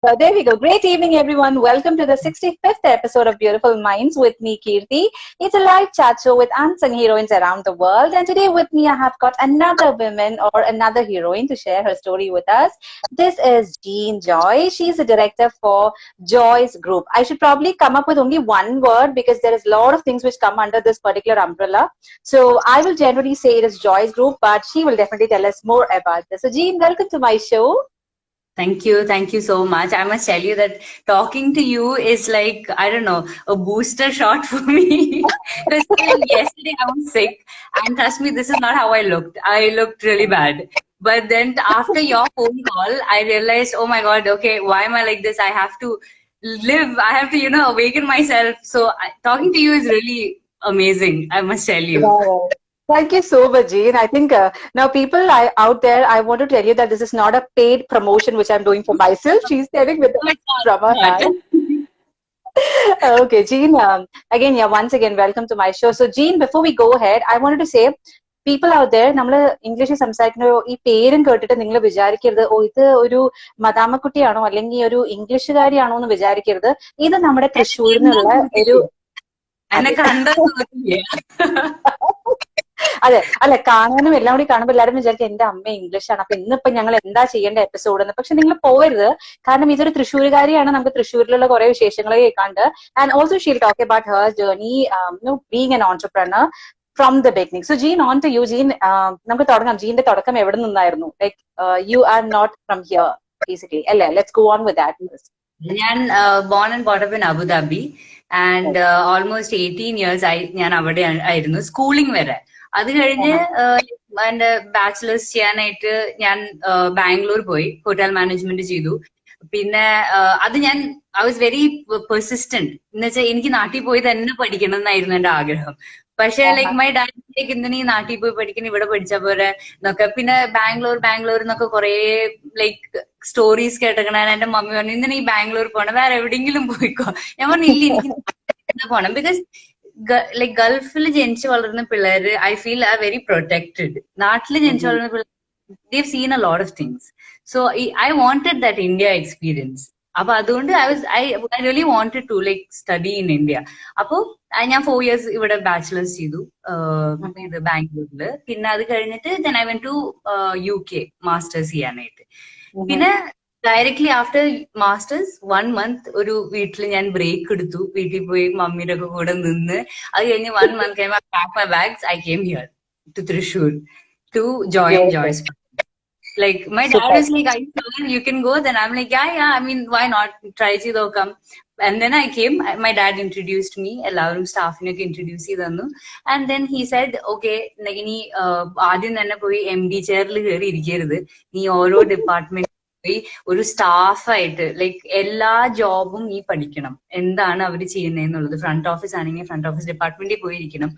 There we go. Great evening, everyone. Welcome to the 65th episode of Beautiful Minds with me, Kirthi. It's a live chat show with unsung heroines around the world. And today with me, I have got another woman or another heroine to share her story with us. This is Jean Joy. She's the director for Joy's Group. I should probably come up with only one word because there is a lot of things which come under this particular umbrella. So I will generally say it is Joy's Group, but she will definitely tell us more about this. So Jean, welcome to my show. Thank you. Thank you so much. I must tell you that talking to you is like, I don't know, a booster shot for me. Because yesterday I was sick, and trust me, this is not how I looked. I looked really bad. But then after your phone call, I realized, oh my God, okay, why am I like this? I have to live. I have to, awaken myself. So talking to you is really amazing, I must tell you. Wow. Thank you so much, Jean. I think now people out there, I want to tell you that this is not a paid promotion which I'm doing for myself. She's telling with from her hand. Okay, Jean. Again, once again, welcome to my show. So, Jean, before we go ahead, I wanted to say, people out there, നമ്മൾ ഇംഗ്ലീഷിൽ സംസാരിക്കുന്ന ഈ പേരും കേട്ടിട്ട് നിങ്ങൾ വിചാരിക്കരുത് ഓ ഇത് ഒരു മദാമക്കുട്ടിയാണോ അല്ലെങ്കിൽ ഒരു ഇംഗ്ലീഷുകാരിയാണോ എന്ന് വിചാരിക്കരുത്. ഇത് നമ്മുടെ തൃശ്ശൂരിൽ നിന്നുള്ള ഒരു അതെ അല്ലെ കാണാനും എല്ലാം കൂടി കാണുമ്പോൾ എല്ലാവരും വിചാരിക്കും എന്റെ അമ്മ ഇംഗ്ലീഷാണ് അപ്പൊ ഇന്നിപ്പോ ഞങ്ങൾ എന്താ ചെയ്യേണ്ട എപ്പിസോഡ് എന്ന്. പക്ഷെ നിങ്ങൾ പോകരുത്, കാരണം ഇതൊരു തൃശ്ശൂരുകാരിയാണ്. നമുക്ക് തൃശ്ശൂരിലുള്ള കുറെ വിശേഷങ്ങൾ കേൾക്കാണ്ട്. And also she'll talk about her journey being an entrepreneur from the beginning. So Jean, on to you. Jean, നമുക്ക് തുടങ്ങാം. ജീന്റെ തുടക്കം എവിടെ നിന്നായിരുന്നു? Like you are not from here basically അല്ലേ? Let's go on with that. ഞാൻ born and brought up in Abu Dhabi and almost 18 years ഞാൻ അവിടെ ആയിരുന്നു, സ്കൂളിംഗ് വരെ. അത് കഴിഞ്ഞ് എന്റെ ബാച്ചിലേഴ്സ് ചെയ്യാനായിട്ട് ഞാൻ ബാംഗ്ലൂർ പോയി, ഹോട്ടൽ മാനേജ്മെന്റ് ചെയ്തു. പിന്നെ അത് ഐ വാസ് വെരി പെർസിസ്റ്റന്റ് എന്ന് വെച്ചാൽ എനിക്ക് നാട്ടിൽ പോയി തന്നെ പഠിക്കണം എന്നായിരുന്നു എന്റെ ആഗ്രഹം. പക്ഷെ ലൈക്ക് മൈ ഡാഡിലേക്ക് എന്തിനാ ഈ നാട്ടിൽ പോയി പഠിക്കണം, ഇവിടെ പഠിച്ച പോലെ എന്നൊക്കെ. പിന്നെ ബാംഗ്ലൂർ എന്നൊക്കെ കുറെ ലൈക്ക് സ്റ്റോറീസ് കേട്ടേക്കണ. എന്റെ മമ്മി പറഞ്ഞു എന്തിനാ ഈ ബാംഗ്ലൂർ പോണം, വേറെ എവിടെയെങ്കിലും പോയിക്കോ. ഞാൻ പറഞ്ഞു ഇല്ല, എനിക്ക് പോണം. ബിക്കോസ് ലൈക് ഗൾഫിൽ ജനിച്ചു വളർന്ന പിള്ളേര് I feel are very protected. നാട്ടിൽ ജനിച്ചു വളർന്ന പിള്ളേർ they've seen a lot of things. So I wanted that India experience. അപ്പൊ അതുകൊണ്ട് I really wanted to like study in India. അപ്പൊ ഞാൻ 4 years ഇവിടെ ബാച്ചിലേഴ്സ് ചെയ്തു ഇത് ബാംഗ്ലൂരില്. പിന്നെ അത് കഴിഞ്ഞിട്ട് then I went to UK masters ചെയ്യാനായിട്ട്. പിന്നെ ഡയറക്ട്ലി ആഫ്റ്റർ മാസ്റ്റേഴ്സ് 1 month ഒരു വീട്ടിൽ ഞാൻ ബ്രേക്ക് എടുത്തു. വീട്ടിൽ പോയി മമ്മിയുടെ ഒക്കെ കൂടെ നിന്ന് അത് കഴിഞ്ഞ് 1 month കഴിയുമ്പോൾ I packed my bags, I came here to Thrissur to join Joy's. Like my dad is like, "Are you sure you can go?" Then I'm like, yeah, I mean, why not? Try to come. And then I came. My dad introduced me. എല്ലാവരും സ്റ്റാഫിനൊക്കെ introduce ചെയ്ത് തന്നു. And then he said, okay, നീ ആദ്യം തന്നെ പോയി MD ചെയറിൽ കയറി ഇരിക്കരുത്. നീ ഓരോ ഡിപ്പാർട്ട്മെന്റ് പോയി ഒരു സ്റ്റാഫായിട്ട് ലൈക്ക് എല്ലാ ജോബും നീ പഠിക്കണം, എന്താണ് അവർ ചെയ്യുന്നതെന്നുള്ളത്. ഫ്രണ്ട് ഓഫീസ് ആണെങ്കിൽ ഫ്രണ്ട് ഓഫീസ് ഡിപ്പാർട്ട്മെന്റിൽ പോയിരിക്കണം,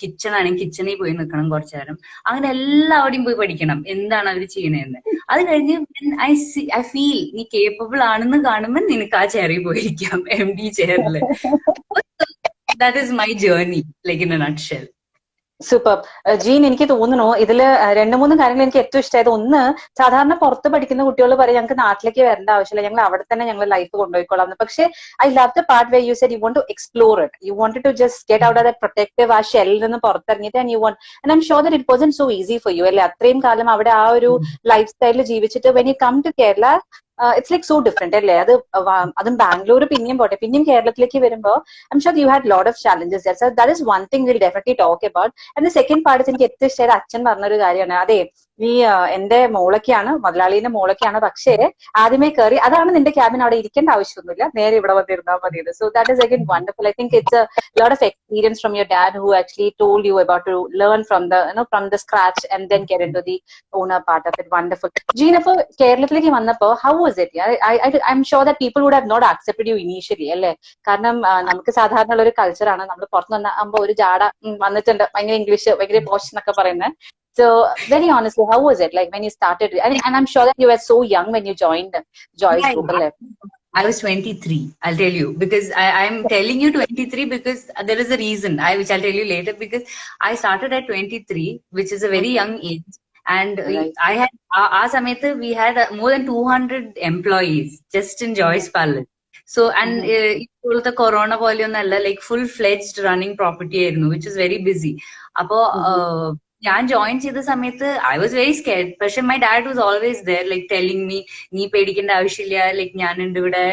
കിച്ചൺ ആണെങ്കിൽ കിച്ചണിൽ പോയി നിൽക്കണം കുറച്ചു നേരം. അങ്ങനെ എല്ലാവരുടെയും പോയി പഠിക്കണം എന്താണ് അവർ ചെയ്യണതെന്ന്. അത് കഴിഞ്ഞ് ഐ ഫീൽ നീ കേപ്പബിൾ ആണെന്ന് കാണുമ്പോൾ നിനക്ക് ആ ചെയറിൽ പോയിരിക്കാം, MD ചെയറിൽ. That is my journey like in a nutshell. Super. Jean, എനിക്ക് തോന്നുന്നു ഇതില് 2-3 കാര്യങ്ങൾ എനിക്ക് ഏറ്റവും ഇഷ്ടമായത്. ഒന്ന്, സാധാരണ പുറത്ത് പഠിക്കുന്ന കുട്ടികൾ പറയും ഞങ്ങൾക്ക് നാട്ടിലേക്ക് വരേണ്ട ആവശ്യമില്ല, ഞങ്ങൾ അവിടെ തന്നെ ഞങ്ങൾ ലൈഫ് കൊണ്ടുപോയിക്കോളാം. പക്ഷേ I love the part where you said you want to explore it, you want to just get out of that protective ആ ഷെല്ലിൽ നിന്ന് പുറത്തിറങ്ങിയിട്ട് and you want and I am sure that it wasn't so easy for you അല്ലേ? അത്രയും കാലം അവിടെ ആ ഒരു ലൈഫ് സ്റ്റൈലിൽ ജീവിച്ചിട്ട് when you come to Kerala it's like so different അല്ലേ? അതും ബാംഗ്ലൂർ പിന്നെയും പോട്ടെ, പിന്നെയും കേരളത്തിലേക്ക് വരുമ്പോൾ I am sure you had lot of challenges. So that is one thing will definitely talk about. And the second part എനിക്ക് ഏറ്റവും ഇഷ്ടമായത് അച്ഛൻ പറഞ്ഞൊരു കാര്യമാണ്. അതെ, നീ എന്റെ മോളൊക്കെയാണ്, മുതലാളിന്റെ മോളൊക്കെയാണ്, പക്ഷേ ആദ്യമേ കയറി അതാണ് നിന്റെ ക്യാബിൻ, അവിടെ ഇരിക്കേണ്ട ആവശ്യമൊന്നുമില്ല, നേരെ ഇവിടെ വന്നിരുന്നാൽ മതിയത്. So that is again wonderful. I think it's a lot of experience from your dad who actually told you about to learn from the scratch and then get into the owner part of it. Wonderful. Jean, അപ്പൊ കേരളത്തിലേക്ക് വന്നപ്പോ how was it? I am sure that people would have not accepted you initially അല്ലേ? കാരണം നമുക്ക് സാധാരണ ഉള്ള ഒരു കൾച്ചറാണ്. നമ്മൾ പുറത്തു വന്നാകുമ്പോ ഒരു ജാട വന്നിട്ടുണ്ട്, ഭയങ്കര ഇംഗ്ലീഷ്, ഭയങ്കര പോഷ് എന്നൊക്കെ പറയുന്നത്. So very honestly, how was it like when you started? And I'm sure that you were so young when you joined Joy's Group. I was 23, I'll tell you, because I'm telling you 23 because there is a reason, which I'll tell you later, because I started at 23, which is a very young age. And Right. I had, our സമയത്ത് we had more than 200 employees just in Joyce Palace. So, and ഇപ്പോഴത്തെ corona പോലെയൊന്നല്ല, like full fledged running property ആയിരുന്നു, which is very busy. അപ്പോ ഞാൻ join ചെയ്ത സമയത്ത് I was very scared. പക്ഷെ my dad was always there, like telling me, നീ പേടിക്കേണ്ട ആവശ്യമില്ല, ലൈക്ക് ഞാനുണ്ട് ഇവിടെ,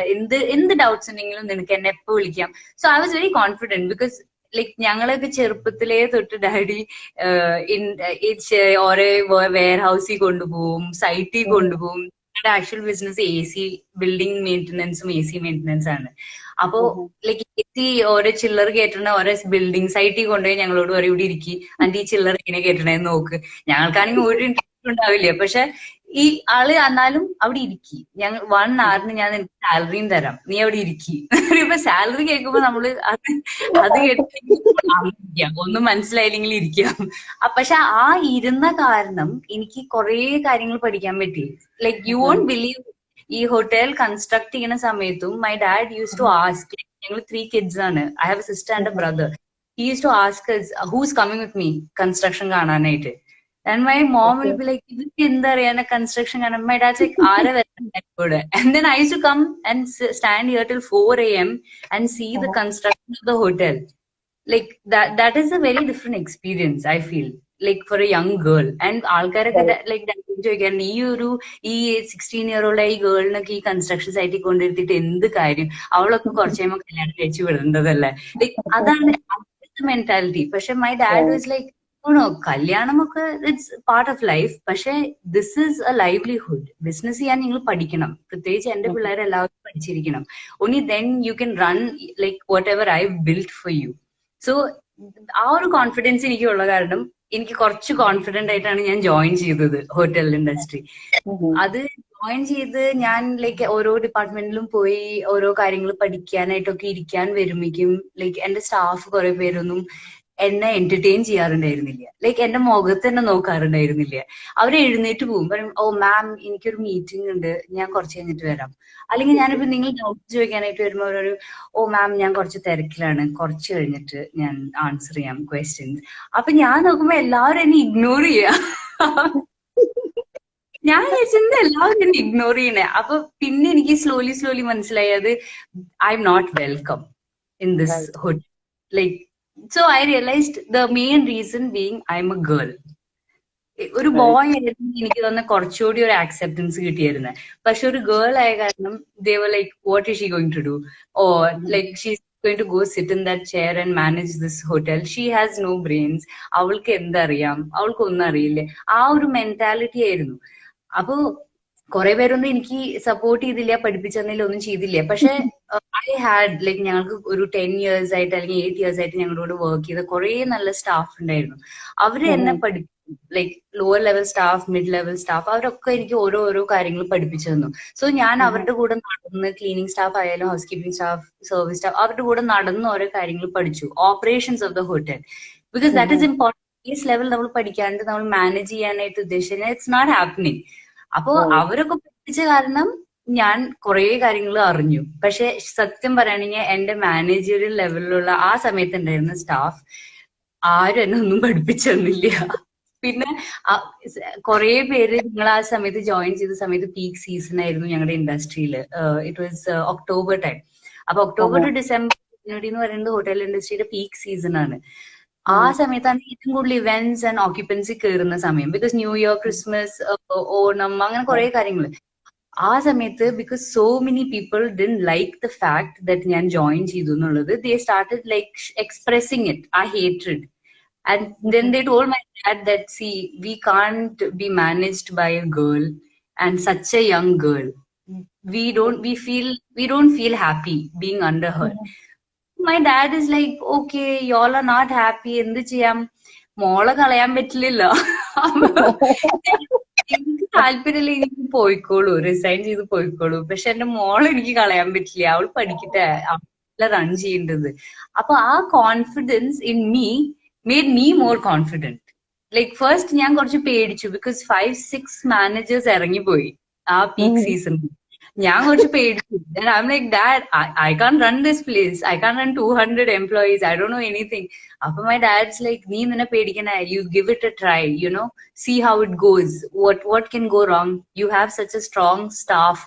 എന്ത് ഡൗട്ട്സ് ഉണ്ടെങ്കിലും നിനക്ക് എന്നെ എപ്പോ വിളിക്കാം. So I was very confident because like ഞങ്ങളൊക്കെ ചെറുപ്പത്തിലേ തൊട്ട് ഡാഡി ഓരോ വെയർ ഹൗസിൽ കൊണ്ടുപോകും, സൈറ്റിൽ കൊണ്ടുപോകും. Actual business A C building മെയിന്റനൻസും എ സി മെയിന്റനൻസ് ആണ്. അപ്പോ ലൈക്ക് എ സി ഓരോ ചില്ലർ കയറ്റണ ഓരോ ബിൽഡിംഗ് സൈറ്റിൽ കൊണ്ടുപോയി ഞങ്ങളോട് പറയും ഇവിടെ ഇരിക്കി, അന്റെ ഈ ചില്ലർ ഇങ്ങനെ കയറ്റണേന്ന് നോക്ക്. ഞങ്ങൾക്കാണെങ്കിൽ ഒരു ഇൻട്രസ്റ്റ് ഉണ്ടാവില്ല, പക്ഷെ ഈ ആള് എന്നാലും അവിടെ ഇരിക്കി. ഞങ്ങൾ 1 hour ഞാൻ നിനക്ക് സാലറിയും തരാം, നീ അവിടെ ഇരിക്കി. ഇപ്പൊ സാലറി കേൾക്കുമ്പോ നമ്മള് അത് കേട്ടിരിക്കാം, ഒന്നും മനസ്സിലായില്ലെങ്കിൽ ഇരിക്കാം. പക്ഷെ ആ ഇരുന്ന കാരണം എനിക്ക് കുറെ കാര്യങ്ങൾ പഠിക്കാൻ പറ്റി. ലൈക്ക് യു വോണ്ട് ബിലീവ്, ഈ ഹോട്ടൽ കൺസ്ട്രക്ട് ചെയ്യുന്ന സമയത്തും my dad use to ask, ഞങ്ങൾ 3 kids ആണ്, I have a sister and a brother. He use to ask who's coming with me construction കാണാനായിട്ട്. And my mom will be like, construction. And my dad's like, and then I used to come and stand here till 4 a.m. and see the construction of the hotel. Like that is a very different experience, I feel, like for a young girl. And ആൾക്കാരൊക്കെ like ചോദിക്കാൻ, ഈ 16-year-old ഈ ഗേളിനൊക്കെ ഈ construction സൈറ്റിൽ കൊണ്ടിരുത്തിട്ട് എന്ത് കാര്യം, അവളൊക്കെ കുറച്ച് കഴിയുമ്പോൾ കല്യാണം കഴിച്ചു വിടേണ്ടതല്ലേ. ലൈക്ക് അതാണ് മെന്റാലിറ്റി. പക്ഷെ മൈ ഡാഡ് വാസ് ലൈക്ക്, കല്യാണമൊക്കെ ഇറ്റ്സ് പാർട്ട് ഓഫ് ലൈഫ്, പക്ഷെ this is A livelihood. Business ചെയ്യാൻ നിങ്ങൾ പഠിക്കണം, പ്രത്യേകിച്ച് എന്റെ പിള്ളേർ എല്ലാവരും പഠിച്ചിരിക്കണം. Only then you can run like what ever I build for you. So ആ ഒരു കോൺഫിഡൻസ് എനിക്കുള്ള കാരണം എനിക്ക് കുറച്ച് കോൺഫിഡന്റ് ആയിട്ടാണ് ഞാൻ ജോയിൻ ചെയ്തത് ഹോട്ടൽ ഇൻഡസ്ട്രി. അത് ജോയിൻ ചെയ്ത് ഞാൻ ലൈക്ക് ഓരോ ഡിപ്പാർട്ട്മെന്റിലും പോയി ഓരോ കാര്യങ്ങൾ പഠിക്കാനായിട്ടൊക്കെ ഇരിക്കാൻ വരുമ്പോഴേക്കും ലൈക്ക് എന്റെ സ്റ്റാഫ് കുറെ പേരൊന്നും എന്നെ എന്റർടൈൻ ചെയ്യാറുണ്ടായിരുന്നില്ല. ലൈക്ക് എന്റെ മുഖത്ത് തന്നെ നോക്കാറുണ്ടായിരുന്നില്ല. അവർ എഴുന്നേറ്റ് പോകും, പറയും, ഓ മാം എനിക്കൊരു മീറ്റിംഗ് ഉണ്ട്, ഞാൻ കുറച്ച് കഴിഞ്ഞിട്ട് വരാം. അല്ലെങ്കിൽ ഞാനിപ്പോ നിങ്ങൾ ഡൗട്ട് ചോദിക്കാനായിട്ട് വരുമ്പോൾ അവരൊരു, ഓ മാം ഞാൻ കുറച്ച് തിരക്കിലാണ്, കുറച്ച് കഴിഞ്ഞിട്ട് ഞാൻ ആൻസർ ചെയ്യാം ക്വസ്റ്റ്യൻസ്. അപ്പൊ ഞാൻ നോക്കുമ്പോ എല്ലാവരും എന്നെ ഇഗ്നോർ ചെയ്യാ. ഞാൻ വിചാരിച്ചത് എല്ലാവരും എന്നെ ഇഗ്നോർ ചെയ്യണേ. അപ്പൊ പിന്നെ എനിക്ക് സ്ലോലി മനസ്സിലായത് I am not welcome in this hood. Like so I realized the main reason being I'm a girl. ഒരു ബോയ് ആയിരുന്നു എനിക്ക് തന്നെ കുറച്ചുകൂടി ഒരു ആക്സെപ്റ്റൻസ് കിട്ടിയിരുന്നത്. പക്ഷെ ഒരു ഗേൾ ആയ കാരണം they were like, what is she going to do, or like she's going to go sit in that chair and manage this hotel, she has no brains, അവൾക്ക് എന്തറിയാം, അവൾക്ക് ഒന്നും അറിയില്ലേ, ആ ഒരു മെന്റാലിറ്റി ആയിരുന്നു. അപ്പൊ കുറെ പേരൊന്നും എനിക്ക് സപ്പോർട്ട് ചെയ്തില്ല, പഠിപ്പിച്ചെന്നില്ല, ഒന്നും ചെയ്തില്ല. പക്ഷെ ഐ ഹാഡ് ലൈക്ക് ഞങ്ങൾക്ക് ഒരു 10 years ആയിട്ട് അല്ലെങ്കിൽ 8 years ആയിട്ട് ഞങ്ങളോട് വർക്ക് ചെയ്ത കുറെ നല്ല സ്റ്റാഫ് ഉണ്ടായിരുന്നു. അവര് എന്നെ പഠിപ്പിച്ചു. Like lower level staff, mid level staff, അവരൊക്കെ എനിക്ക് ഓരോ കാര്യങ്ങൾ പഠിപ്പിച്ചു തന്നു. സോ ഞാൻ അവരുടെ കൂടെ നടന്ന്, ക്ലീനിങ് സ്റ്റാഫ് ആയാലും house keeping staff, service staff, അവരുടെ കൂടെ നടന്ന് ഓരോ കാര്യങ്ങൾ പഠിച്ചു. Operations of the hotel, because that is important. ഈ ലെവൽ നമ്മൾ പഠിക്കാണ്ട് നമ്മൾ മാനേജ് ചെയ്യാനായിട്ട് ഉദ്ദേശിച്ചാൽ ഇറ്റ്സ് നോട്ട് ഹാപ്പനിങ്. അപ്പോ അവരൊക്കെ പഠിപ്പിച്ച കാരണം ഞാൻ കുറെ കാര്യങ്ങൾ അറിഞ്ഞു. പക്ഷെ സത്യം പറയുകയാണെങ്കിൽ എന്റെ മാനേജറിയൽ ലെവലിലുള്ള ആ സമയത്ത് ഉണ്ടായിരുന്ന സ്റ്റാഫ് ആരും എന്നെ ഒന്നും പഠിപ്പിച്ചൊന്നുമില്ല. പിന്നെ കുറെ പേര് നിങ്ങൾ ആ സമയത്ത് ജോയിൻ ചെയ്ത സമയത്ത് പീക്ക് സീസൺ ആയിരുന്നു ഞങ്ങളുടെ ഇൻഡസ്ട്രിയിൽ. It was October time. അപ്പൊ ഒക്ടോബർ ടു ഡിസംബർ എന്ന് പറയുന്നത് ഹോട്ടൽ ഇൻഡസ്ട്രിയുടെ പീക്ക് സീസൺ ആണ്. ആ സമയത്താണ് ഏറ്റവും കൂടുതൽ ഇവന്റ്സ് ആൻഡ് ഓക്യുപ്പൻസി കയറുന്ന സമയം. Because new year, Christmas, Onam, അങ്ങനെ കുറെ കാര്യങ്ങൾ. ആ സമയത്ത് because so many people didn't like the fact that ഞാൻ ജോയിൻ ചെയ്തു എന്നുള്ളത്, ദേ സ്റ്റാർട്ടഡ് ലൈക്ക് എക്സ്പ്രസിങ് ഇറ്റ്, ആ hatred. And then they told my dad that, see, we can't be managed by a girl, and such a young girl. We don't feel happy being under her. My dad is like, okay, y'all are not happy, എന്ത് ചെയ്യാം, മോളെ കളയാൻ പറ്റില്ലല്ലോ, എനിക്ക് താല്പര്യമില്ല, എനിക്ക് പോയിക്കോളൂ, resign ചെയ്ത് പോയിക്കോളൂ, പക്ഷെ എന്റെ മോളെ എനിക്ക് കളയാൻ പറ്റില്ല, അവൾ പഠിക്കട്ടെ, അവളെ റൺ ചെയ്യേണ്ടത്. അപ്പൊ ആ confidence in me made me more confident. Like first ഞാൻ കുറച്ച് പേടിച്ചു, because 5-6 managers ഇറങ്ങിപ്പോയി ആ പീക്ക് സീസണിൽ. ഞാൻ കുറച്ച് പേടിച്ചു. And I'm like, Dad, I can't run this place. I can't run 200 employees. I don't know anything. അപ്പൊ my dad's like, നീ നിന്നെ പേടിക്കണ, you give it a try, see how it goes. What can go wrong? You have such a strong staff.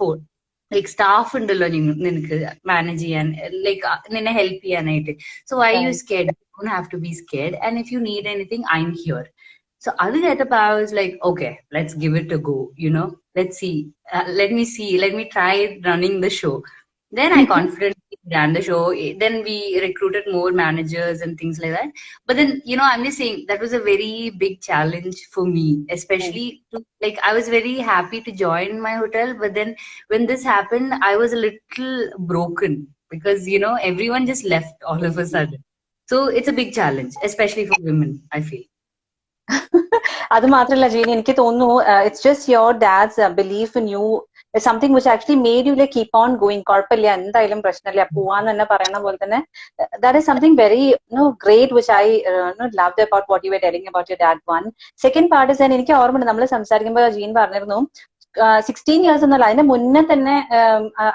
Like staff ഉണ്ടല്ലോ നിനക്ക് manage ചെയ്യാൻ, like നിന്നെ help ചെയ്യാനായിട്ട്. So why are you scared? You don't have to be scared. And if you need anything, I'm here. So other getappa, I was like, okay, let's give it a go, let's see. Let me try running the show. Then I confidently ran the show. Then we recruited more managers and things like that. But then, I'm just saying that was a very big challenge for me, especially like I was very happy to join my hotel. But then when this happened, I was a little broken because, everyone just left all of a sudden. So it's a big challenge, especially for women, I feel. അത് മാത്രല്ല Jean, എനിക്ക് തോന്നുന്നു it's just your dad's belief in you, something which actually made you like keep on going. കുഴപ്പമില്ല, എന്തായാലും പ്രശ്നമില്ല, പോവാന്ന് തന്നെ പറയുന്ന പോലെ തന്നെ that is something very great which I loved about what you were telling about your dad. One second part is, എനിക്ക് ഓർമ്മയുണ്ട് നമ്മൾ സംസാരിക്കുമ്പോൾ ജീൻ പറഞ്ഞിരുന്നു 16 years എന്നല്ല, അതിന്റെ മുന്നേ തന്നെ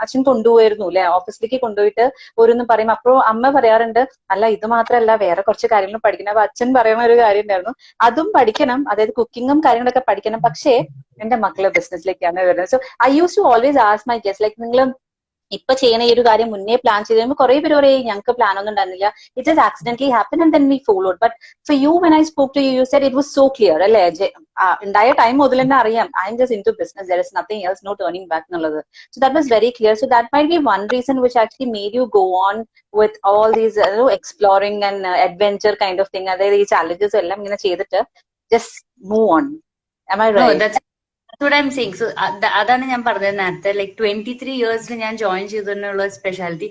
അച്ഛൻ കൊണ്ടുപോയിരുന്നു അല്ലെ, ഓഫീസിലേക്ക് കൊണ്ടുപോയിട്ട് ഓരോന്നും പറയും. അപ്പോ അമ്മ പറയാറുണ്ട്, അല്ല ഇത് മാത്രമല്ല വേറെ കുറച്ച് കാര്യങ്ങളും പഠിക്കണം. അപ്പൊ അച്ഛൻ പറയുന്ന ഒരു കാര്യം ഉണ്ടായിരുന്നു, അതും പഠിക്കണം, അതായത് കുക്കിങ്ങും കാര്യങ്ങളൊക്കെ പഠിക്കണം, പക്ഷേ എന്റെ മക്കളെ ബിസിനസ്സിലേക്കാണ് വരുന്നത്. So I use to always ask my guest, like നിങ്ങൾ ഇപ്പൊ ചെയ്യുന്ന ഈ ഒരു കാര്യം മുന്നേ പ്ലാൻ ചെയ്ത് കഴിയുമ്പോൾ കുറെ പേര് പറയും ഞങ്ങൾക്ക് പ്ലാൻ ഒന്നും ഉണ്ടായിരുന്നില്ല, it just accidentally happen and then we followed. But for you when I spoke to you, you said it was so clear അല്ലേ, ഉണ്ടായ ടൈം മുതൽ തന്നെ അറിയാം I am just into business, there is nothing else, no turning back എന്നുള്ളത്. So that was very clear. So that might be one reason which actually made you go on with all these exploring and adventure kind of thing. അതായത് ഈ challenges എല്ലാം ഇങ്ങനെ ചെയ്തിട്ട് just move on. Am I right? No, that's what I'm saying. So അതാണ് ഞാൻ പറഞ്ഞത് നേരത്തെ, like 23 years ഞാൻ ജോയിൻ ചെയ്തതിനുള്ള സ്പെഷ്യാലിറ്റി,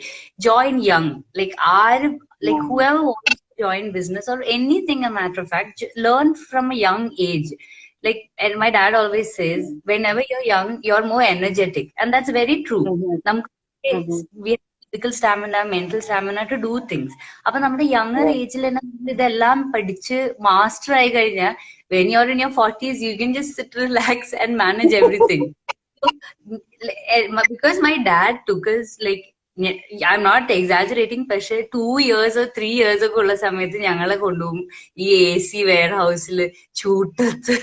ജോയിൻ യങ്. ലൈക്ക് ആരും, like whoever wants to join business or anything, a matter of fact, learn from a young age. Like, and my dad always says, whenever you're young, you're more energetic, and that's very true. We have physical stamina, mental stamina to do things. അപ്പൊ നമ്മുടെ younger ഏജിൽ തന്നെ ഇതെല്ലാം പഠിച്ച് master ആയി കഴിഞ്ഞാൽ, when you're in your 40s, you can just sit, relax and manage everything. So, because my dad took us, like, I'm not exaggerating, പക്ഷെ 2 years or 3 years ഒക്കെ ഉള്ള സമയത്ത് ഞങ്ങളെ കൊണ്ടുപോകും ഈ AC വെയർ ഹൗസിൽ ചൂട്ടത്ത്.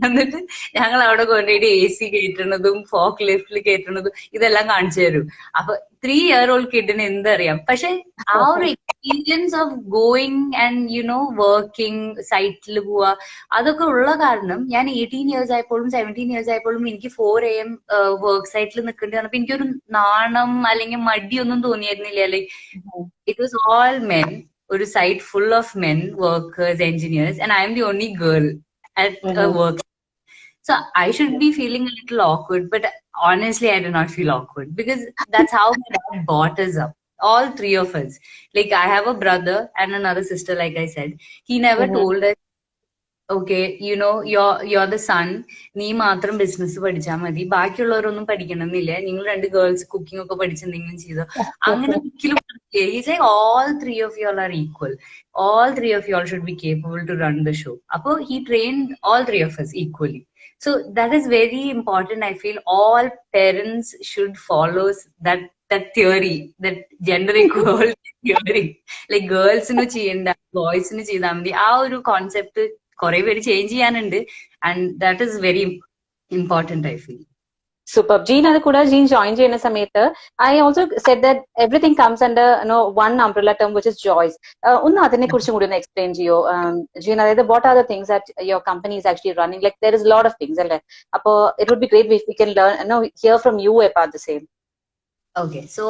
എന്നിട്ട് ഞങ്ങൾ അവിടെ കൊണ്ടുപോയിട്ട് AC കയറ്റണതും ഫോക്ക് ലിഫ്റ്റിൽ കയറ്റണതും ഇതെല്ലാം കാണിച്ചു തരും. അപ്പൊ 3-year-old കിഡിന് എന്തറിയാം, പക്ഷെ ആ ഒരു experience of going and working, സൈറ്റിൽ പോവാ, അതൊക്കെ ഉള്ള കാരണം ഞാൻ 18 years ആയപ്പോഴും 17 years ആയപ്പോഴും എനിക്ക് 4 AM വർക്ക് സൈറ്റിൽ നിൽക്കേണ്ടി വന്നപ്പോ എനിക്കൊരു നാണം അല്ലെങ്കിൽ മടിയൊന്നും തോന്നിയിരുന്നില്ല. Like it was all men, ഒരു site full of men workers, engineers, and I am the only girl at work. So I should be feeling a little awkward, but honestly, I do not feel awkward because that's how my dad brought us up. All three of us. Like, I have a brother and another sister, like I said. He never told us, okay, you're the son, നീ മാത്രം business പഠിച്ചാൽ മതി, ബാക്കിയുള്ളവരൊന്നും പഠിക്കണമെന്നില്ല, നിങ്ങൾ 2 girls cooking ഒക്കെ പഠിച്ചെന്തെങ്കിലും ചെയ്തോ, അങ്ങനെ ഒരിക്കലും. He's like, all 3 of y'all are equal. All 3 of y'all should be capable to run the show. Apo he trained all 3 of us equally. So that is very important. I feel all parents should follow that theory, that gender equality theory. Like, girls nu cheyanda, boys nu cheyda madi, aa oru concept കുറെ പേര് change ചെയ്യാനുണ്ട്. And that is very important, I feel. Super. Jean അത് കൂടാതെ Jean join ചെയ്യുന്ന സമയത്ത് I also said that everything comes under one umbrella term which is joys. ഒന്ന് അതിനെ കുറിച്ചും കൂടി ഒന്ന് എക്സ്പ്ലെയിൻ ചെയ്യോ ജീൻ? അതായത് what are the things that your company is actually running? Like there is lot of things അല്ലേ, അപ്പോ it would be great if we can hear from you about the same. Okay, so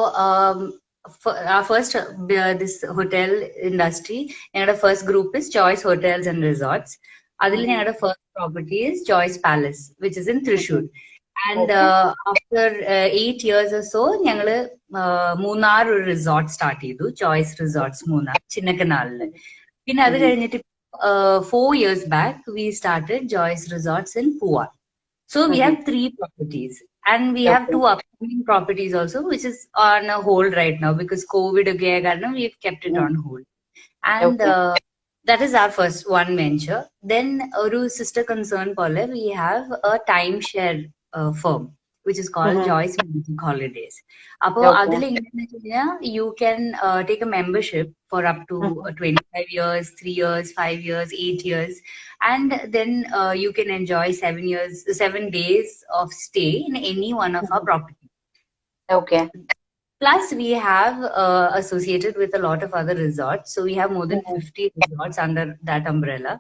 our first this hotel industry, ഞങ്ങളുടെ first group is Choice Hotels and Resorts. അതിൽ ഞങ്ങളുടെ first property is Choice Palace, which is in Thrissur. And after 8 years or so, ഞങ്ങള് മൂന്നാർ ഒരു resort start ചെയ്തു, choice resorts Munnar, ചിന്നക്കനാലില്. പിന്നെ അത് കഴിഞ്ഞിട്ട് 4 years back we started Choice Resorts in Puar. So we have 3 properties. And we have 2 upcoming properties also, which is on a hold right now because COVID again, we've kept it on hold. And that is our first one venture. Then, oru sister concern pole, we have a timeshare firm, which is called Joyce Magic Holidays. Appo Okay. adile you can take a membership for up to 25 years, 3 years, 5 years, 8 years, and then you can enjoy 7 days of stay in any one of our properties. Okay. Plus, we have associated with a lot of other resorts. So we have more than 50 resorts under that umbrella,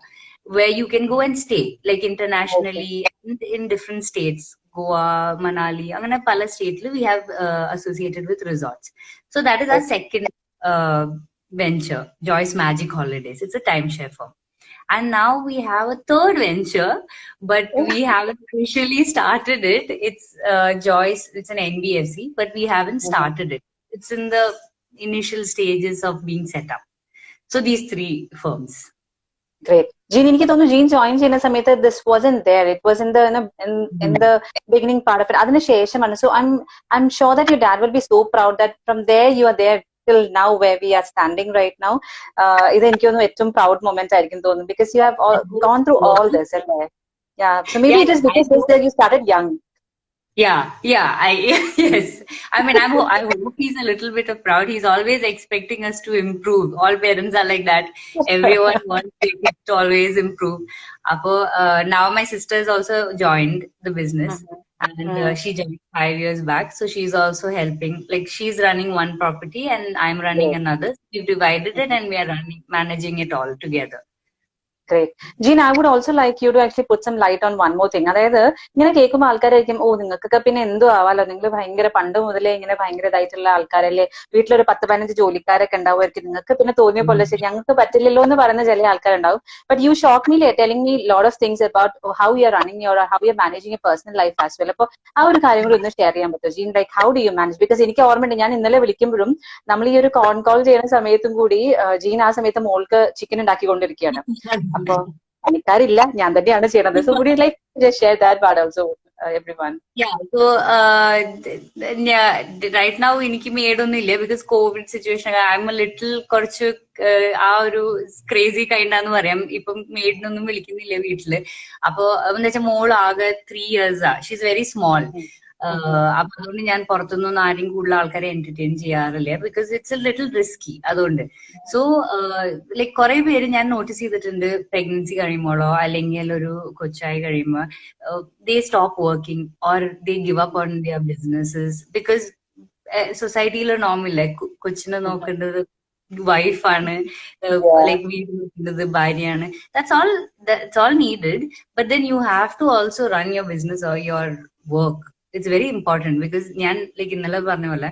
where you can go and stay, like internationally, in different states, Goa, Manali, angana pala states we have associated with resorts. So that is our second uh, venture, Joyce Magic Holidays. It's a timeshare firm. And now we have a third venture, but we haven't officially started it. It's Joyce, it's an NBFC, but we haven't started it. It's in the initial stages of being set up. So these three firms. Great. Jean, എനിക്ക് തോന്നുന്നു gene join ചെയ്യുന്ന സമയത്ത് this wasn't there. It was in the beginning part of it. അതിന് ശേഷമാണ്. So I'm sure that your dad will be so proud that from there you are there till now where we are standing right now. ഇത് എനിക്ക് തോന്നുന്നു ഏറ്റവും proud moment ആയിരിക്കും തോന്നുന്നു, because you have gone through all this. Yeah. So maybe it is because you started young. Yeah, yes. I mean, I hope he's a little bit of proud. He's always expecting us to improve. All parents are like that. Everyone wants their kids to always improve. Now my sister has also joined the business, and she joined 5 years back. So she's also helping. Like, she's running one property and I'm running another. We've divided it and we are managing it all together. Great. Jean, I would also like you to actually put some light on one more thing. അതായത് ഇങ്ങനെ കേൾക്കുമ്പോൾ ആൾക്കാരായിരിക്കും, ഓ നിങ്ങൾക്കൊക്കെ പിന്നെ എന്തോ ആവാലോ, നിങ്ങൾ ഭയങ്കര പണ്ട് മുതലേ ഇങ്ങനെ ഭയങ്കര ഇതായിട്ടുള്ള ആൾക്കാരല്ലേ, വീട്ടിലൊരു 10-15 ജോലിക്കാരൊക്കെ ഉണ്ടാവുമായിരിക്കും, നിങ്ങൾക്ക് പിന്നെ തോന്നിയ പോലെ ശരി ഞങ്ങൾക്ക് പറ്റില്ലല്ലോ എന്ന് പറയുന്ന ചില ആൾക്കാരുണ്ടാവും. But you shock me telling me lot of things about how you are running your, how you are managing your personal life as well. അപ്പോൾ ആ ഒരു കാര്യം കൂടി ഒന്ന് ഷെയർ ചെയ്യാൻ പറ്റുമോ Jean? Like how do you manage? Because എനിക്ക് ഓർമ്മയുണ്ട്, ഞാൻ ഇന്നലെ വിളിക്കുമ്പോഴും നമ്മൾ ഈ ഒരു കോൾ ചെയ്യുന്ന സമയത്തും കൂടി ജീൻ ആ സമയത്ത് മോൾക്ക് ചിക്കൻ ഉണ്ടാക്കിക്കൊണ്ടിരിക്കുകയാണ്. അപ്പൊ പണിക്കാരില്ല, ഞാൻ തന്നെയാണ് ചെയ്യണത്. So would you like to just share that part also with everyone? Yeah, so right now എനിക്ക് മെയ്ഡൊന്നും ഇല്ല, because Covid situation. I'm a little കുറച്ച് ആ ഒരു ക്രേസി കൈൻഡാന്ന് പറയാം. ഇപ്പം മെയ്ഡിനൊന്നും വിളിക്കുന്നില്ല വീട്ടില്. അപ്പൊ എന്താ വെച്ചാൽ മോൾ ആകെ 3 years ആ. She's very small. അപ്പൊ അതുകൊണ്ട് ഞാൻ പുറത്തുനിന്നൊന്നും ആരും കൂടുതൽ ആൾക്കാരെ എന്റർടൈൻ ചെയ്യാറില്ല, because it's A little risky. അതുകൊണ്ട് സോ ലൈക്ക് കുറെ പേര് ഞാൻ നോട്ടീസ് ചെയ്തിട്ടുണ്ട്, പ്രഗ്നൻസി കഴിയുമ്പോഴോ അല്ലെങ്കിൽ ഒരു കൊച്ചായി കഴിയുമ്പോ they stop working or they give up on their businesses, because സൊസൈറ്റിയിൽ നോർമല്ലേ കൊച്ചിനെ നോക്കേണ്ടത് വൈഫാണ്, ലൈക്ക് വീട് നോക്കേണ്ടത് ഭാര്യയാണ്. that's all needed, but then you have to also run your business or your work. It's very important, because ഞാൻ like ഇന്നലെ പറഞ്ഞ പോലെ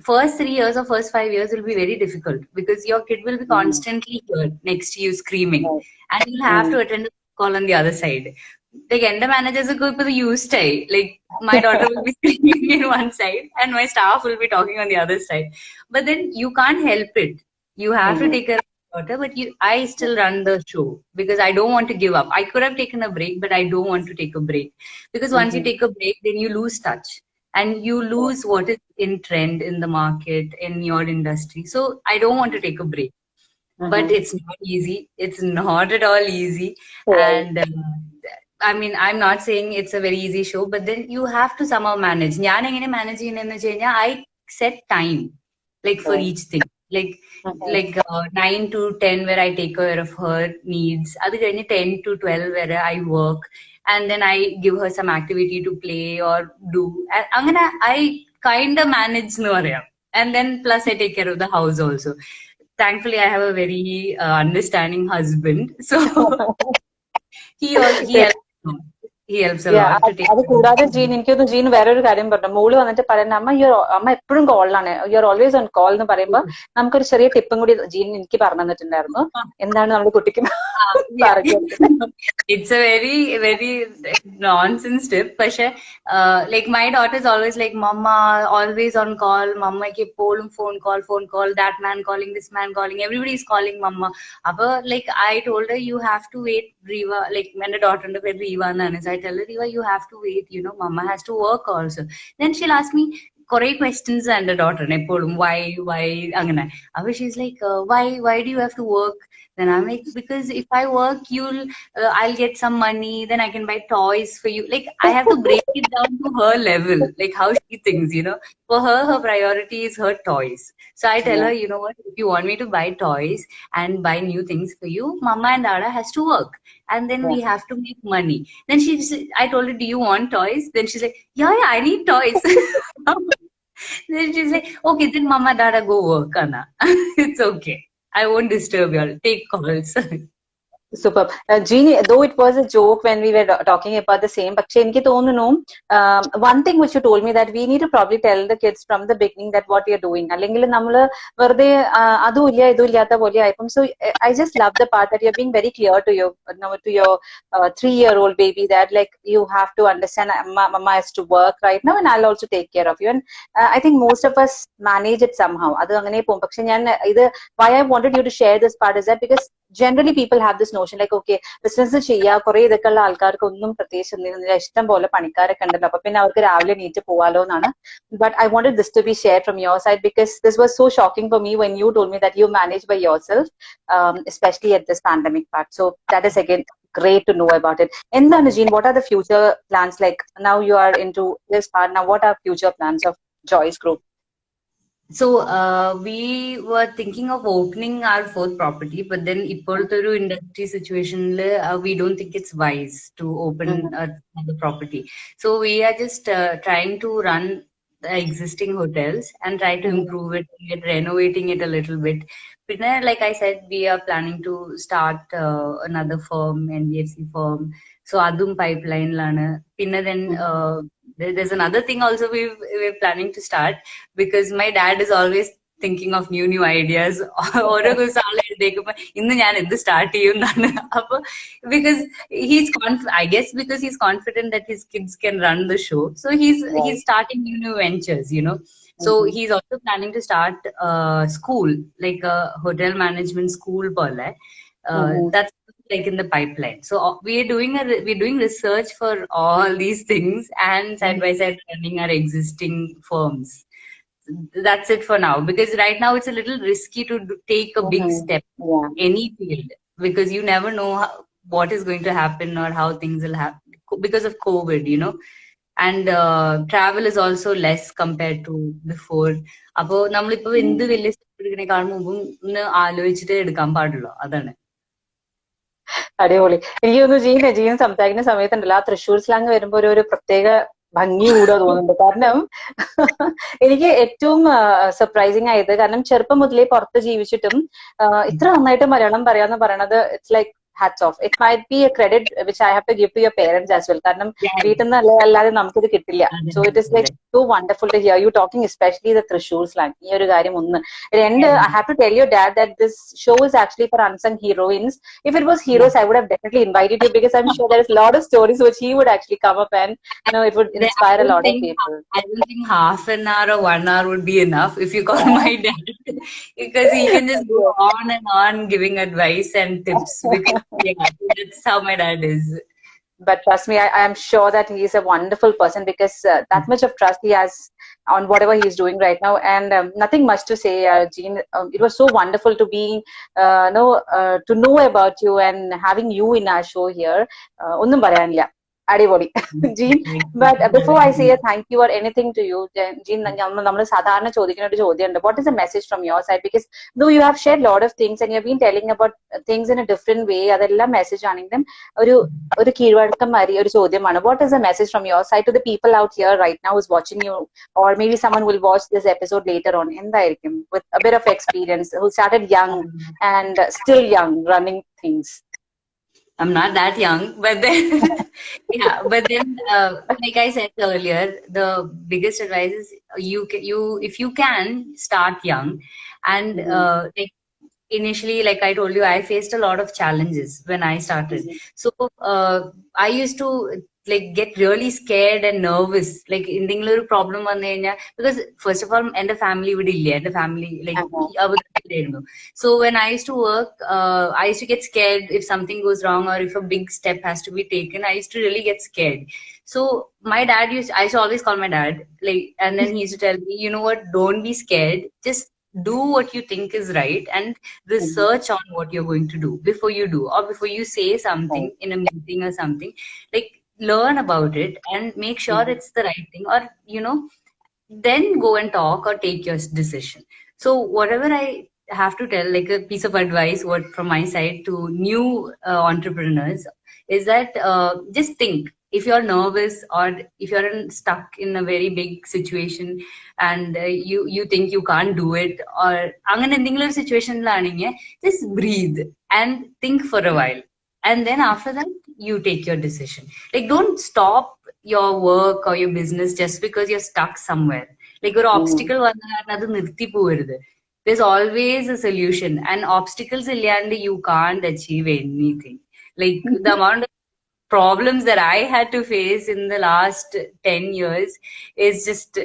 first 3 years or first 5 years will be very difficult, because your kid will be constantly here next to you screaming, and you'll have to attend a call on the other side. Like എൻ്റെ managers ഒക്കെ ഇപ്പൊ used ആയി, like my daughter will be screaming in one side and my staff will be talking on the other side, but then you can't help it. You have to take care of your daughter, but I still run the show, because I don't want to give up. I could have taken a break, but I don't want to take a break, because once you take a break, then you lose touch and you lose what is in trend in the market, in your industry. So I don't want to take a break. But it's not easy. It's not at all easy. And I mean, I'm not saying it's a very easy show, but then you have to somehow manage. ഞാൻ എങ്ങനെ manage ചെയ്യുന്നതെന്ന് വെച്ച് കഴിഞ്ഞാൽ I set time, like for each thing. Like 9 to 10 where I take care of her needs. അത് കഴിഞ്ഞ് 10 to 12 where I work. And then I give her some activity to play or do. അങ്ങനെ I kind of manage എന്ന് പറയാം. And then plus I take care of the house also. Thankfully, I have a very understanding husband. So he helps a lot to take അത് കൂടാതെ gene, എനിക്കൊന്ന് gene വേറൊരു കാര്യം പറഞ്ഞു. മോള് വന്നിട്ട് പറയുന്ന, അമ്മ എപ്പോഴും കോളിലാണ്, you are always on call എന്ന് പറയുമ്പോ നമുക്കൊരു ചെറിയ ടിപ്പും കൂടി ജീൻ എനിക്ക് പറഞ്ഞു തന്നിട്ടുണ്ടായിരുന്നു. എന്താണ് നമ്മുടെ കുട്ടിക്ക് It's a very, very nonsense tip. പക്ഷെ like my daughter is always like, Mama, always on call. Mama ke polum phone call, that man calling, this man calling, everybody is calling Mama. Appo like I told her, you have to wait, Riva. Like my daughter is Riva, so I tell her, Riva, you have to wait. You know, Mama has to work also. Then she'll ask me, Kore questions and the daughter, why, angana. She's like, why do you have to work? Then I'm like, because if I work, I'll get some money, then I can buy toys for you. Like, I have to break it down to her level, like how she thinks, For her priority is her toys. So I tell her, you know what, if you want me to buy toys and buy new things for you, Mama and Dada has to work. And then we have to make money. Then I told her, do you want toys? Then she's like, yeah, I need toys. Then she's like, okay, then Mama, Dada go work, Anna. It's okay. I won't disturb you all. Take calls. Superb. Jeannie, though it was a joke when we were talking about the same, but one thing which you told me that we need to probably tell the kids from the beginning that what you're doing. So I just love the part that you're being very clear to your 3-year-old baby that like you have to understand Mama has to work right now and I'll also take care of you. And I think most of us manage it somehow. Why I wanted you to share this part is that because generally people have this notion like, okay, business ചെയ്യാ കുറെ ഇതൊക്കെയുള്ള ആൾക്കാർക്ക് ഒന്നും പ്രത്യേകിച്ച് ഇഷ്ടം പോലെ പണിക്കാരൊക്കെ ഉണ്ടല്ലോ അപ്പൊ പിന്നെ അവർക്ക് രാവിലെ നീറ്റ് പോവാലോ എന്നാണ്. But I wanted this to be shared from your side because this was so shocking for me when you told me that you manage by yourself, especially at this pandemic part. So that is again great to know about it. എന്താണ് Jean, what are the future plans? Like now you are into this part, now what are future plans of Joy's Group? So we were thinking of opening our 4th property, but then ippolthoru industry situation we don't think it's wise to open another property. So we are just trying to run the existing hotels and try to improve it, renovating it a little bit. But then, like I said, we are planning to start another firm, NBFC firm. So adum pipeline lana. Pinna then there's another thing also we're planning to start because my dad is always thinking of new ideas. Because I guess because he's confident that his kids can run the show. So he's starting new ventures, So he's also planning to start school, like a hotel management school. That's like in the pipeline. So we're doing research for all these things and side by side running our existing firms. That's it for now because right now it's a little risky to take a big step in any field because you never know what is going to happen or how things will happen because of COVID, and travel is also less compared to before. അപ്പോൾ നമ്മളിപ്പോ എന്ത് വലിയ step എടുക്കണേക്കാൾ മുമ്പും ഒന്ന് ആലോചിച്ചിട്ട് എടുക്കാൻ പാടുള്ളൂ. അതാണ്. അടിപൊളി. എനിക്ക് തോന്നുന്നു ജീൻ സംസാരിക്കുന്ന സമയത്തുണ്ടല്ലോ ആ തൃശ്ശൂർ സ്ലാങ് വരുമ്പോ ഒരു പ്രത്യേക ഭംഗി കൂടെ തോന്നുന്നുണ്ട്. കാരണം എനിക്ക് ഏറ്റവും സർപ്രൈസിങ് ആയത് കാരണം ചെറുപ്പം മുതലേ പുറത്ത് ജീവിച്ചിട്ടും ഇത്ര നന്നായിട്ട് മലയാളം പറയാന്ന് പറയണത് it's like hats off. It might be a credit which I have to give to your parents as well. കാരണം വീട്ടിൽ നിന്ന് അല്ലാതെ നമുക്കിത് കിട്ടില്ല. So it is like so wonderful to hear you talking, especially the Thrissur slang. ഈ ഒരു കാര്യം ഒന്ന്. And I have to tell your dad that this show is actually for unsung heroines. If it was heroes, I would have definitely invited you because I'm sure there is a lot of stories which he would actually come up and it would inspire a lot of people. I don't think half an hour or 1 hour would be enough if you call my dad because he can just go on and on giving advice and tips because that's how my dad is. But trust me, I am sure that he is a wonderful person because that much of trust he has on whatever he is doing right now. And nothing much to say, Jean. It was so wonderful to be, to know about you and having you in our show here. ഒന്നും പറയാനില്ല. അടിപൊളി Jean. But before I say thank you or anything to you Jean, നമ്മൾ സാധാരണ ചോദിക്കുന്ന ഒരു ചോദ്യമുണ്ട്, what is a message from your side? Because though you have shared lot of things and you have been telling about things in a different way. അതെല്ലാം message ആണെങ്കിലും ഒരു കീഴ്വഴക്കം മാറി ഒരു ചോദ്യമാണ്. What is a message from your side to the people out here right now whose watching you or maybe someone will watch this episode later on? എന്തായിരിക്കും with a bit of experience, who started young and still young running things? I'm not that young, but then, like I said earlier, the biggest advice is if you can start young, and like initially, like I told you, I faced a lot of challenges when I started. So I used to like get really scared and nervous. Like എന്തെങ്കിലും ഒരു problem വന്നു കഴിഞ്ഞാൽ, because first of all എന്റെ family ഇവിടെ ഇല്ല, എന്റെ family like അവിടെ. So when I used to work, I used to get scared if something goes wrong or if a big step has to be taken. I used to really get scared. So my dad I used to always call my dad, like, and then he used to tell me, you know what, don't be scared. Just do what you think is right and research on what you're going to do before you do, or before you say something in a meeting or something. Like, learn about it and make sure it's the right thing, or, then go and talk or take your decision. So whatever I have to tell, like a piece of advice, what from my side to new entrepreneurs, is that just think. If you're nervous, or if you're stuck in a very big situation, and you think you can't do it, or അങ്ങനെ എന്തെങ്കിലും ഒരു സിറ്റുവേഷനിലാണെങ്കിൽ, just breathe and think for a while, and then after that you take your decision. Like, don't stop your work or your business just because you're stuck somewhere. Like, ഒരു obstacle വന്ന കാരണം അത് നിർത്തി പോകരുത്. There's always a solution, and obstacles ഇല്ലാണ്ട് you can't achieve anything. Like, the amount of problems that I had to face in the last 10 years is just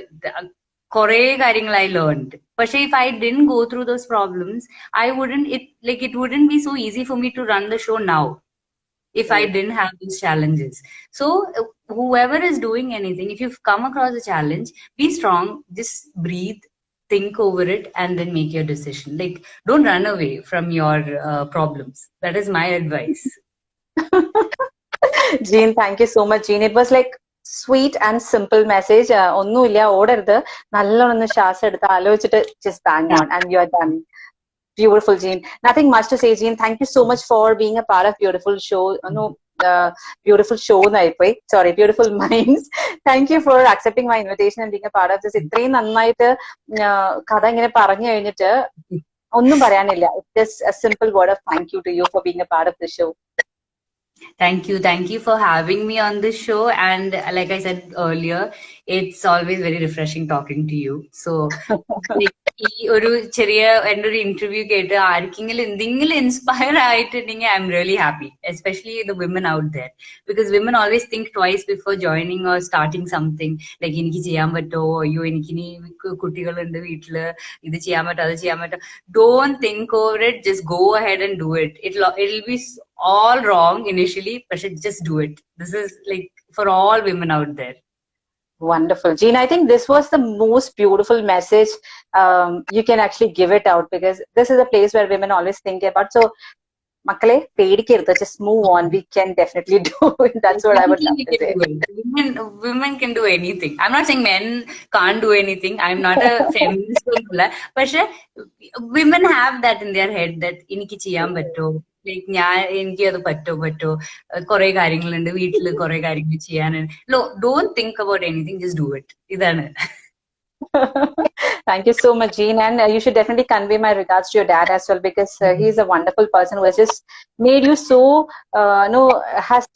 കുറേ കാര്യങ്ങൾ I learned. പക്ഷെ if I didn't go through those problems, it wouldn't be so easy for me to run the show now if I didn't have these challenges. So whoever is doing anything, if you've come across a challenge, be strong, just breathe, think over it, and then make your decision. Like, don't run away from your problems. That is my advice. Jean, thank you so much, Jean. It was like sweet and simple message. ഒന്നുമില്ല, ഓടരുത്, നല്ലോണം ശ്വാസം എടുത്ത് ആലോചിച്ചിട്ട് just bang on and you're done. Beautiful, Jean. Nothing much to say, Jean. Thank you so much for being a part of Beautiful Show. Beautiful show, sorry, Beautiful Minds. Thank you for accepting my invitation and being a part of this. ഇത്രയും നന്നായിട്ട് കഥ ഇങ്ങനെ പറഞ്ഞു കഴിഞ്ഞിട്ട് ഒന്നും പറയാനില്ല. Just a simple word of thank you to you for being a part of the show. Thank you for having me on this show. And like I said earlier, it's always very refreshing talking to you. So ഈ ഒരു ചെറിയ എൻ്റെ ഒരു interview കേട്ട് ആർക്കെങ്കിലും എന്തെങ്കിലും inspire ആയിട്ടുണ്ടെങ്കിൽ I am really happy, especially the women out there, because women always think twice before joining or starting something. Like, എനിക്ക് ചെയ്യാൻ പറ്റുമോ, അയ്യോ എനിക്കിനി കുട്ടികളുണ്ട് വീട്ടില്, ഇത് ചെയ്യാൻ പറ്റുമോ, അത് ചെയ്യാൻ പറ്റുമോ. Don't think over it, just go ahead and do it. It'll be all wrong initially, but just do it. This is like for all women out there. Wonderful, Jean. I think this was the most beautiful message you can actually give it out, because this is a place where women always think about. So, makale, pedikirthu, just move on. We can definitely do it. That's what I would love to say. Women can do anything. I'm not saying men can't do anything. I'm not a feminist, but women have that in their head that എനിക്ക് ചെയ്യാൻ പറ്റുമോ, like എനിക്ക് അത് പറ്റോ കുറെ കാര്യങ്ങളുണ്ട് വീട്ടില്, കുറെ കാര്യങ്ങൾ ചെയ്യാനുണ്ട്. Don't think about anything, just do it. ഇതാണ്. Thank you so much, Jean, and you should definitely convey my regards to your dad as well, because he's a wonderful person who has just made you so has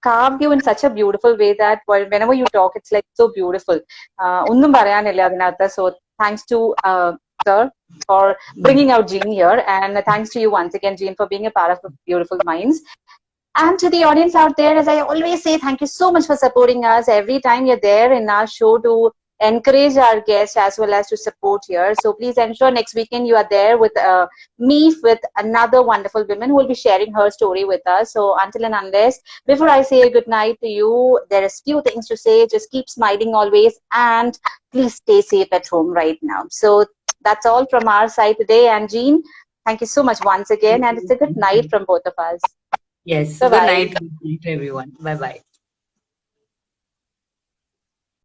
carved you in such a beautiful way that whenever you talk, it's like so beautiful. ഒന്നും പറയാനില്ല അതിനകത്ത്. So thanks to sir for bringing out Jean here, and thanks to you once again, Jean, for being a part of Beautiful Minds. And to the audience out there, as I always say, thank you so much for supporting us every time you're there in our show to encourage our guests as well as to support here. So please ensure next weekend you are there with me, with another wonderful woman who will be sharing her story with us. So until and unless, before I say good night to you, there is few things to say. Just keep smiling always, and please stay safe at home right now. So that's all from our side today. And Jean, thank you so much once again, and it's a good night from both of us. Yes, Bye-bye. Good night to everyone. Bye-bye.